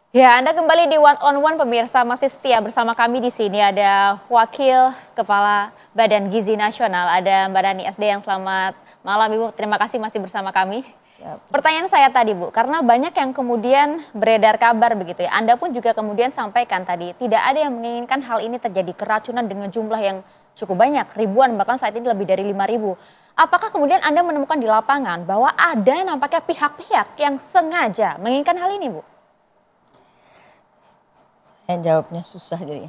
Ya, Anda kembali di One on One pemirsa, masih setia bersama kami di sini. Ada Wakil Kepala Badan Gizi Nasional, ada Mbak Dani SD yang selamat malam Ibu. Terima kasih masih bersama kami. Siap. Pertanyaan saya tadi Bu, karena banyak yang kemudian beredar kabar begitu ya. Anda pun juga kemudian sampaikan tadi, tidak ada yang menginginkan hal ini terjadi, keracunan dengan jumlah yang cukup banyak, ribuan, bahkan saat ini lebih dari 5.000. Apakah kemudian Anda menemukan di lapangan bahwa ada nampaknya pihak-pihak yang sengaja menginginkan hal ini Bu? Saya jawabnya susah jadi.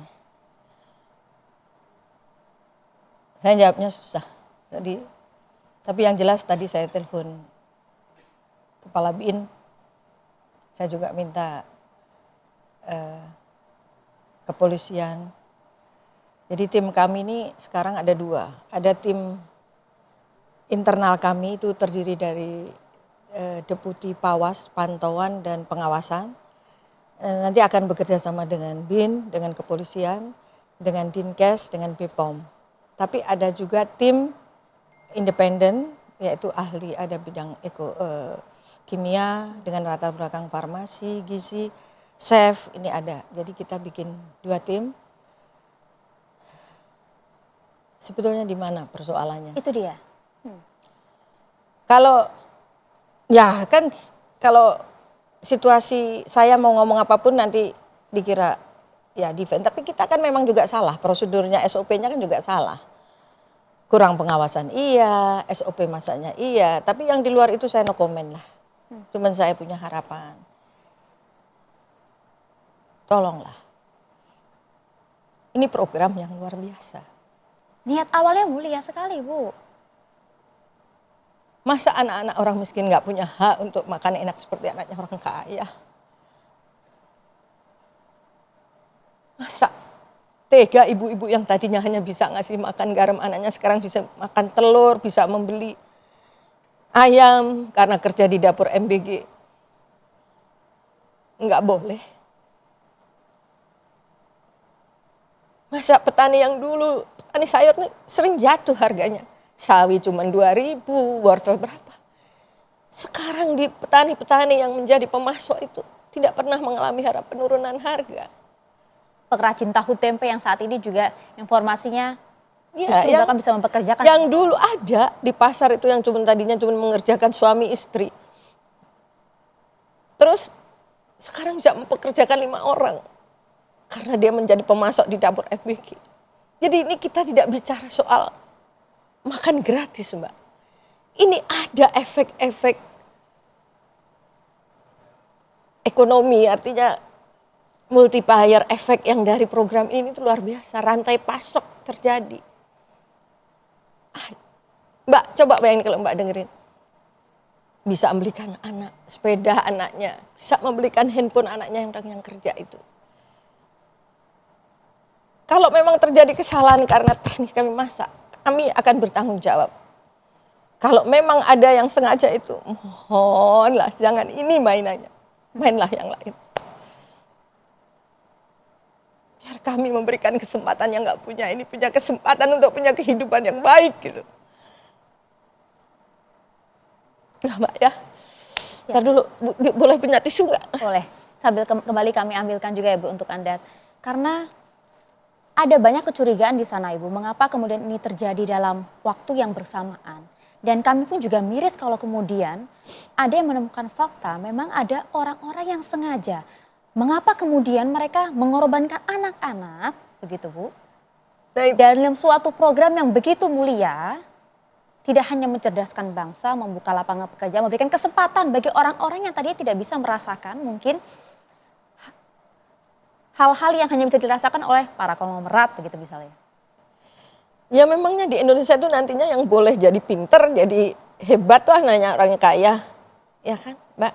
Saya jawabnya susah. Tapi yang jelas tadi saya telepon Kepala BIN. Saya juga minta kepolisian. Jadi tim kami ini sekarang ada 2. Ada tim internal kami itu terdiri dari Deputi Pawas, Pantauan dan Pengawasan. Nanti akan bekerja sama dengan BIN, dengan kepolisian, dengan Dinkes, dengan BPOM. Tapi ada juga tim independen, yaitu ahli, ada bidang kimia dengan latar belakang farmasi, gizi, chef, ini ada. Jadi kita bikin 2 tim. Sebetulnya di mana persoalannya? Itu dia. Kalau situasi saya mau ngomong apapun nanti dikira ya defend, tapi kita kan memang juga salah, prosedurnya SOP-nya kan juga salah. Kurang pengawasan iya, SOP masaknya iya, tapi yang di luar itu saya no comment lah. Cuman saya punya harapan. Tolonglah. Ini program yang luar biasa. Niat awalnya mulia sekali Bu. Masa anak-anak orang miskin nggak punya hak untuk makan enak seperti anaknya orang kaya? Masa tega ibu-ibu yang tadinya hanya bisa ngasih makan garam anaknya sekarang bisa makan telur, bisa membeli ayam karena kerja di dapur MBG? Nggak boleh. Masa petani yang dulu, petani sayur nih sering jatuh harganya. Sawi cuma 2.000, wortel berapa. Sekarang di petani-petani yang menjadi pemasok itu tidak pernah mengalami penurunan harga. Pengrajin tahu tempe yang saat ini juga informasinya Ya, justru bahkan bisa mempekerjakan. yang dulu ada di pasar itu yang tadinya cuma mengerjakan suami istri. Terus sekarang bisa mempekerjakan 5 orang. Karena dia menjadi pemasok di dapur MBG. Jadi ini kita tidak bicara soal makan gratis Mbak. Ini ada efek-efek ekonomi, artinya multiplier efek yang dari program ini itu luar biasa. Rantai pasok terjadi. Mbak coba bayangin kalau Mbak dengerin. Bisa membelikan anak, sepeda anaknya, bisa membelikan handphone anaknya yang kerja itu. Kalau memang terjadi kesalahan karena teknik kami masak, kami akan bertanggung jawab. Kalau memang ada yang sengaja itu, mohonlah jangan ini mainannya. Mainlah yang lain. Biar kami memberikan kesempatan yang nggak punya ini, punya kesempatan untuk punya kehidupan yang baik gitu. Nah Mbak ya. Ntar dulu, boleh punya tisu nggak? Boleh. Sambil kembali kami ambilkan juga ya Bu untuk Anda. Karena ada banyak kecurigaan di sana Ibu, mengapa kemudian ini terjadi dalam waktu yang bersamaan. Dan kami pun juga miris kalau kemudian ada yang menemukan fakta, memang ada orang-orang yang sengaja. Mengapa kemudian mereka mengorbankan anak-anak, begitu Bu. Dalam suatu program yang begitu mulia, tidak hanya mencerdaskan bangsa, membuka lapangan pekerjaan, memberikan kesempatan bagi orang-orang yang tadinya tidak bisa merasakan mungkin hal-hal yang hanya bisa dirasakan oleh para konglomerat begitu misalnya. Ya memangnya di Indonesia itu nantinya yang boleh jadi pinter, jadi hebat tuh nanya orang kaya. Ya kan Mbak?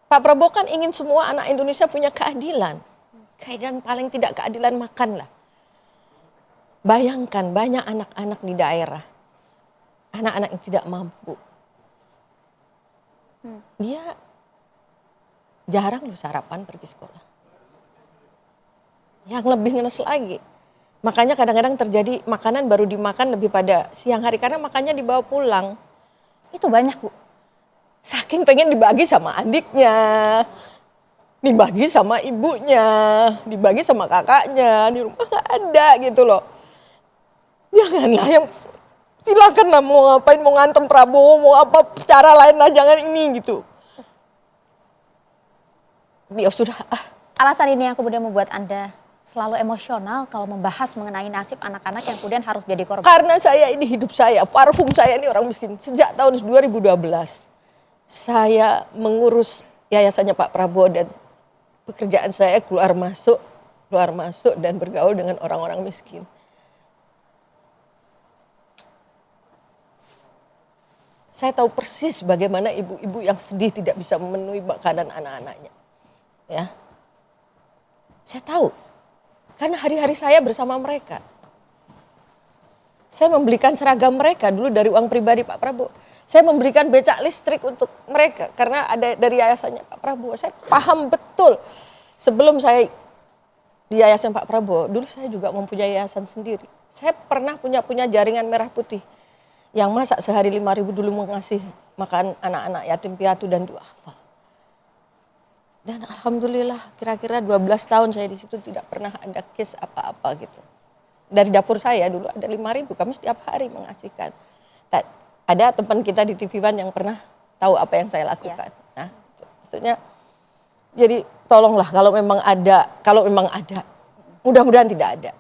Pak Prabowo kan ingin semua anak Indonesia punya keadilan. Keadilan paling tidak keadilan makan lah. Bayangkan banyak anak-anak di daerah. Anak-anak yang tidak mampu. Dia jarang loh sarapan pergi sekolah. Yang lebih ngenes lagi. Makanya kadang-kadang terjadi makanan baru dimakan lebih pada siang hari karena makannya dibawa pulang. Itu banyak Bu. Saking pengen dibagi sama adiknya. dibagi sama ibunya, dibagi sama kakaknya, di rumah nggak ada gitu loh. Janganlah yang silakan lah mau ngapain, mau ngantem Prabowo, mau apa cara lain lah, jangan ini gitu. Ya sudah. Alasan ini yang kemudian membuat Anda selalu emosional kalau membahas mengenai nasib anak-anak yang kemudian harus jadi korban. Karena saya ini hidup saya, parfum saya ini orang miskin. Sejak tahun 2012 saya mengurus yayasannya Pak Prabowo dan pekerjaan saya keluar masuk dan bergaul dengan orang-orang miskin. Saya tahu persis bagaimana ibu-ibu yang sedih tidak bisa memenuhi makanan anak-anaknya. Ya. Saya tahu. Karena hari-hari saya bersama mereka. Saya membelikan seragam mereka dulu dari uang pribadi Pak Prabowo. Saya memberikan becak listrik untuk mereka karena ada dari yayasannya Pak Prabowo. Saya paham betul. Sebelum saya di yayasan Pak Prabowo, dulu saya juga mempunyai yayasan sendiri. Saya pernah punya jaringan merah putih yang masak sehari 5.000 dulu mengasih makan anak-anak yatim piatu dan duafa. Dan alhamdulillah kira-kira 12 tahun saya di situ tidak pernah ada case apa-apa gitu. Dari dapur saya dulu ada 5.000, kami setiap hari mengasihkan. Ada teman kita di TV One yang pernah tahu apa yang saya lakukan. Ya. Nah, maksudnya jadi tolonglah kalau memang ada, mudah-mudahan tidak ada.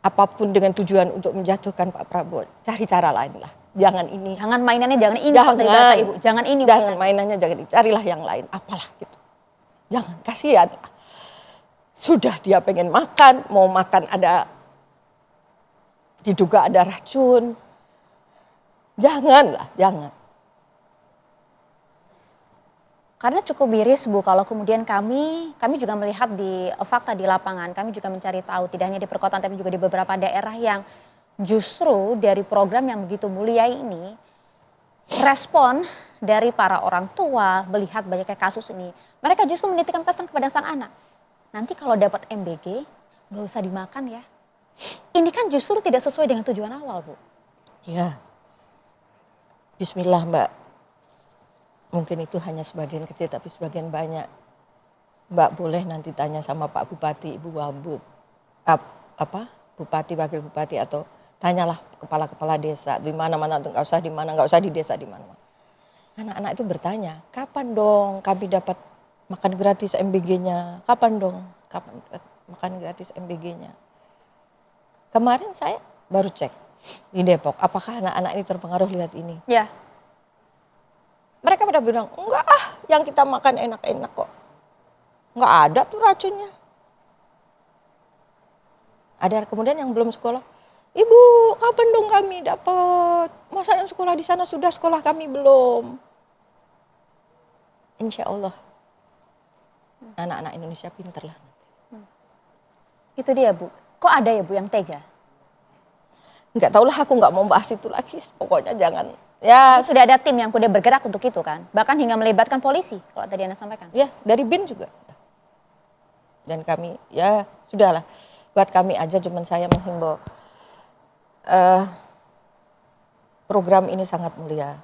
Apapun dengan tujuan untuk menjatuhkan Pak Prabowo, cari cara lain lah. Jangan ini. Jangan mainannya, jangan ini. Jangan, Ibu. Jangan ini. Jangan mainannya, jangan ini. Carilah yang lain. Apalah gitu. Jangan, kasihan. Sudah dia pengen makan, mau makan diduga ada racun. Janganlah, jangan. Karena cukup miris Bu, kalau kemudian kami juga melihat di fakta di lapangan, kami juga mencari tahu tidak hanya di perkotaan tapi juga di beberapa daerah yang justru dari program yang begitu mulia ini, respon dari para orang tua melihat banyaknya kasus ini, mereka justru menitipkan pesan kepada sang anak. Nanti kalau dapat MBG, gak usah dimakan ya. Ini kan justru tidak sesuai dengan tujuan awal Bu. Ya, bismillah Mbak. Mungkin itu hanya sebagian kecil tapi sebagian banyak. Mbak boleh nanti tanya sama Pak Bupati, Ibu Wabub, Bupati, Wakil Bupati atau tanyalah kepala-kepala desa di mana-mana, nggak usah di desa di mana-mana. Anak-anak itu bertanya, kapan dong kami dapat makan gratis MBG-nya? Kapan dong? Kapan makan gratis MBG-nya? Kemarin saya baru cek di Depok, apakah anak-anak ini terpengaruh lihat ini? Ya. Mereka pada bilang, enggak yang kita makan enak-enak kok. Enggak ada tuh racunnya. Ada kemudian yang belum sekolah, Ibu, kapan dong kami dapat? Masa yang sekolah di sana sudah, sekolah kami belum? Insya Allah, anak-anak Indonesia pinter lah. Itu dia Bu. Kok ada ya Bu yang tega? Enggak tahulah, aku enggak mau bahas itu lagi. Pokoknya jangan. Ya, sudah ada tim yang sudah bergerak untuk itu kan? Bahkan hingga melibatkan polisi, kalau tadi Anda sampaikan. Ya, dari BIN juga. Dan kami, ya sudahlah. Buat kami aja, cuman saya menghimbau. Program ini sangat mulia.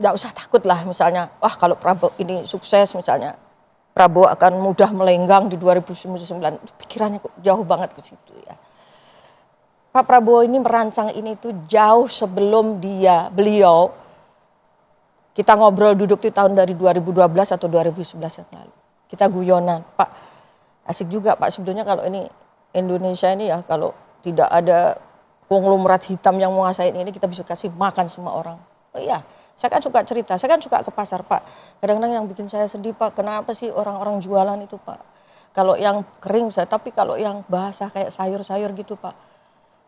Nggak usah takut lah misalnya, wah kalau Prabowo ini sukses misalnya, Prabowo akan mudah melenggang di 2009. Pikirannya kok jauh banget ke situ ya. Pak Prabowo ini merancang ini tuh jauh sebelum beliau, kita ngobrol duduk di tahun dari 2012 atau 2011 yang lalu. Kita guyonan, Pak asik juga Pak sebetulnya kalau ini Indonesia ini ya kalau tidak ada konglomerat hitam yang menguasai ini kita bisa kasih makan semua orang. Oh iya, saya kan suka cerita, saya kan suka ke pasar Pak. Kadang-kadang yang bikin saya sedih Pak, kenapa sih orang-orang jualan itu Pak? Kalau yang kering saya, tapi kalau yang basah kayak sayur-sayur gitu Pak.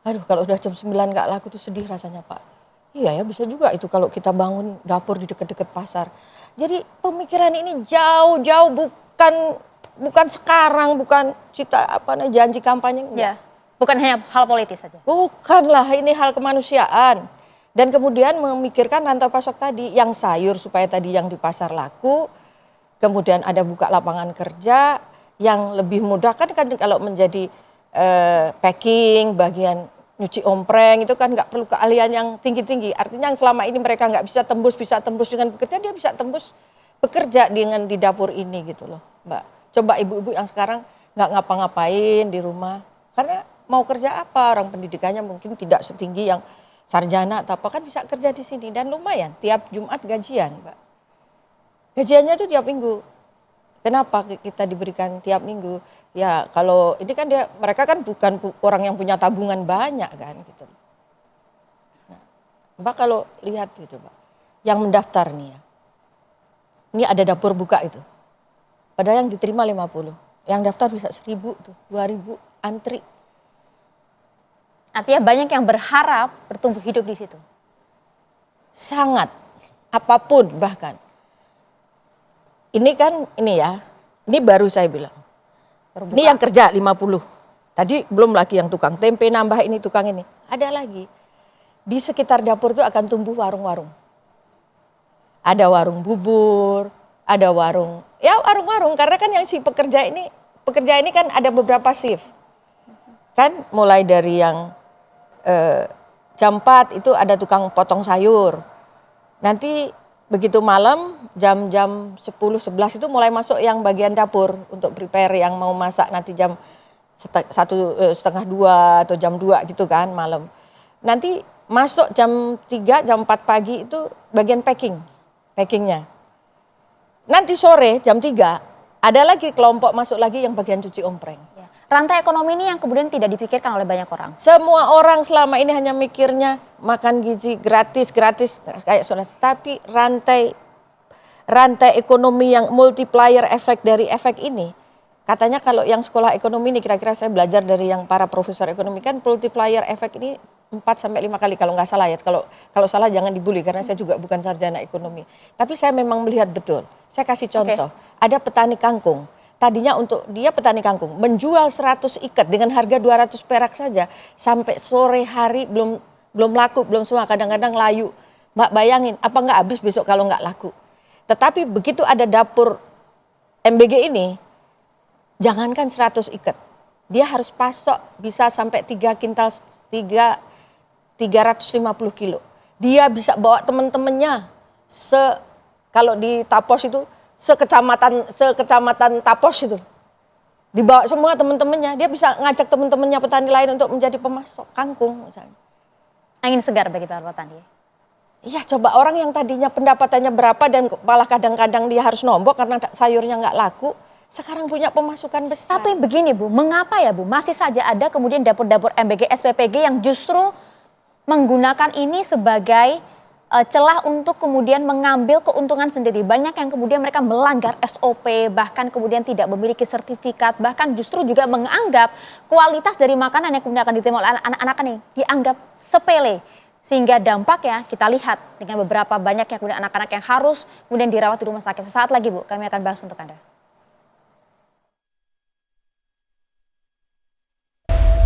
Aduh kalau udah jam 9 gak laku tuh sedih rasanya Pak. Iya ya bisa juga itu kalau kita bangun dapur di dekat-dekat pasar. Jadi pemikiran ini jauh-jauh bukan sekarang, bukan janji kampanye. Ya, bukan hanya hal politis saja. Bukanlah, ini hal kemanusiaan. Dan kemudian memikirkan rantai pasok tadi, yang sayur supaya tadi yang di pasar laku. Kemudian ada buka lapangan kerja yang lebih mudah kan kalau menjadi packing, bagian nyuci ompreng itu kan nggak perlu keahlian yang tinggi-tinggi. Artinya yang selama ini mereka nggak bisa tembus dengan bekerja, dia bisa tembus bekerja dengan di dapur ini gitu loh, Mbak. Coba ibu-ibu yang sekarang nggak ngapa-ngapain di rumah, karena mau kerja apa, orang pendidikannya mungkin tidak setinggi yang sarjana atau apa, kan bisa kerja di sini dan lumayan tiap Jumat gajian, Mbak. Gajiannya itu tiap minggu. Kenapa kita diberikan tiap minggu? Ya kalau ini kan mereka kan bukan orang yang punya tabungan banyak kan gitu. Nah, Mbak kalau lihat gitu, Mbak, yang mendaftar nih ya. Ini ada dapur buka itu. Padahal yang diterima 50. Yang daftar bisa 1.000 tuh, 2.000 antri. Artinya banyak yang berharap bertumbuh hidup di situ. Sangat. Apapun bahkan. Ini kan ini ya. Ini baru saya bilang. Berbuka. Ini yang kerja 50. Tadi belum lagi yang tukang tempe nambah ini, tukang ini. Ada lagi. Di sekitar dapur itu akan tumbuh warung-warung. Ada warung bubur, ada warung, ya warung-warung, karena kan yang si pekerja ini kan ada beberapa shift. Kan mulai dari yang jam 4 itu ada tukang potong sayur. Nanti begitu malam jam 10-11 itu mulai masuk yang bagian dapur untuk prepare yang mau masak nanti jam 1:30 2 atau jam 2 gitu kan malam. Nanti masuk jam 3, jam 4 pagi itu bagian packingnya. Nanti sore jam 3 ada lagi kelompok masuk lagi yang bagian cuci ompreng. Ya. Rantai ekonomi ini yang kemudian tidak dipikirkan oleh banyak orang. Semua orang selama ini hanya mikirnya makan gizi gratis kayak sudah. Tapi rantai ekonomi yang multiplier efek dari efek ini, katanya kalau yang sekolah ekonomi ini kira-kira saya belajar dari yang para profesor ekonomi kan multiplier efek ini 4-5 kali kalau nggak salah ya. Kalau salah jangan dibully karena saya juga bukan sarjana ekonomi. Tapi saya memang melihat betul. Saya kasih contoh. Ada petani kangkung. Tadinya untuk dia petani kangkung menjual 100 ikat dengan harga 200 perak saja sampai sore hari belum laku, belum semua, kadang-kadang layu. Mbak bayangin apa nggak habis besok kalau nggak laku. Tetapi begitu ada dapur MBG ini, jangankan 100 ikat. Dia harus pasok bisa sampai 3 kintal 350 kilo. Dia bisa bawa teman-temannya kalau di Tapos itu sekecamatan Tapos itu. Dibawa semua teman-temannya, dia bisa ngajak teman-temannya petani lain untuk menjadi pemasok kangkung misalnya. Angin segar bagi para petani. Iya, coba orang yang tadinya pendapatannya berapa dan malah kadang-kadang dia harus nombok karena sayurnya nggak laku, sekarang punya pemasukan besar. Tapi begini Bu, mengapa ya Bu, masih saja ada kemudian dapur-dapur MBG, SPPG yang justru menggunakan ini sebagai celah untuk kemudian mengambil keuntungan sendiri. Banyak yang kemudian mereka melanggar SOP, bahkan kemudian tidak memiliki sertifikat, bahkan justru juga menganggap kualitas dari makanan yang kemudian akan diterima oleh anak-anak ini dianggap sepele. Sehingga dampaknya kita lihat dengan beberapa banyak yang kemudian anak-anak yang harus kemudian dirawat di rumah sakit. Sesaat lagi Bu, kami akan bahas untuk Anda.